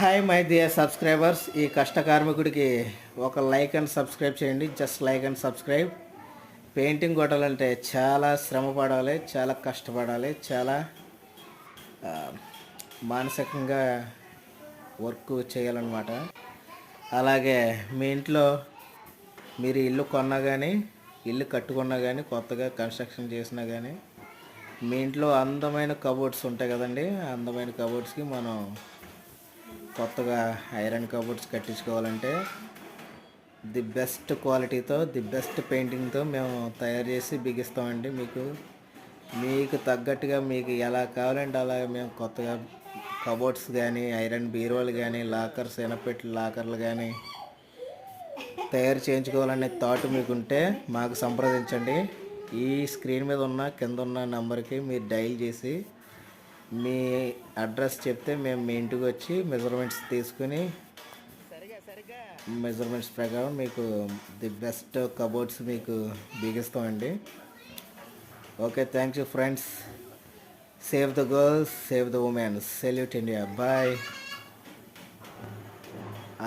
Hi my dear subscribers. ఈ కష్ట కార్మికుడికి ఒక లైక్ అండ్ సబ్స్క్రైబ్ చేయండి. Just like and subscribe. Painting కొట్టాలంటే చాలా శ్రమ పడాలి, చాలా కష్టపడాలి, చాలా ఆ, మానసికంగా వర్క్ చేయాలన్నమాట. అలాగే మీ ఇంట్లో మీరు ఇల్లు కొన్నా కానీ, ఇల్లు కట్టుకున్నా కానీ, కొత్తగా కన్స్ట్రక్షన్ చేసినా కానీ మీ ఇంట్లో అందమైన కబోర్డ్స్ ఉంటాయి కదండి. ఆ అందమైన కబోర్డ్స్కి మనం కొత్తగా ఐరన్ కబోర్డ్స్ కట్టించుకోవాలంటే ది బెస్ట్ క్వాలిటీతో, ది బెస్ట్ పెయింటింగ్తో మేము తయారు చేసి బిగిస్తామండి. మీకు తగ్గట్టుగా మీకు ఎలా కావాలంటే అలా మేము కొత్తగా కబోర్డ్స్ కానీ, ఐరన్ బీరువాలు కానీ, లాకర్స్, ఎనపెట్టి లాకర్లు కానీ తయారు చేయించుకోవాలనే థాట్ మీకుంటే మాకు సంప్రదించండి. ఈ స్క్రీన్ మీద ఉన్న కింద ఉన్న నెంబర్కి మీరు డైల్ చేసి మీ అడ్రస్ చెప్తే మేము మీ ఇంటికి వచ్చి మెజర్మెంట్స్ తీసుకుని మెజర్మెంట్స్ ప్రకారం మీకు ది బెస్ట్ కబోర్డ్స్ మీకు బిగిస్తామండి. Okay, thank you friends. Save the girls, save the women's. Salute India. Bye.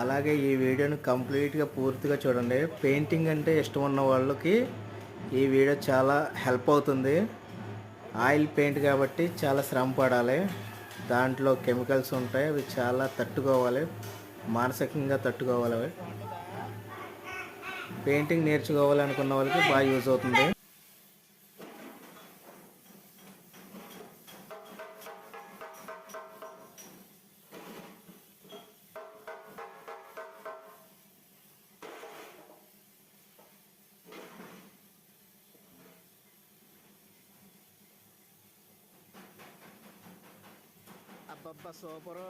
అలాగే ఈ వీడియోని కంప్లీట్గా పూర్తిగా చూడండి. పెయింటింగ్ అంటే ఇష్టం ఉన్న వాళ్ళకి ఈ వీడియో చాలా హెల్ప్ అవుతుంది. ఆయిల్ పెయింట్ కాబట్టి చాలా శ్రమ పడాలి. దాంట్లో కెమికల్స్ ఉంటాయి, అవి చాలా తట్టుకోవాలి, మానసికంగా తట్టుకోవాలి. పెయింటింగ్ నేర్చుకోవాలి అనుకున్న వాళ్ళకి బాగా యూజ్ అవుతుంది. అబ్బబ్బా, సూపరు.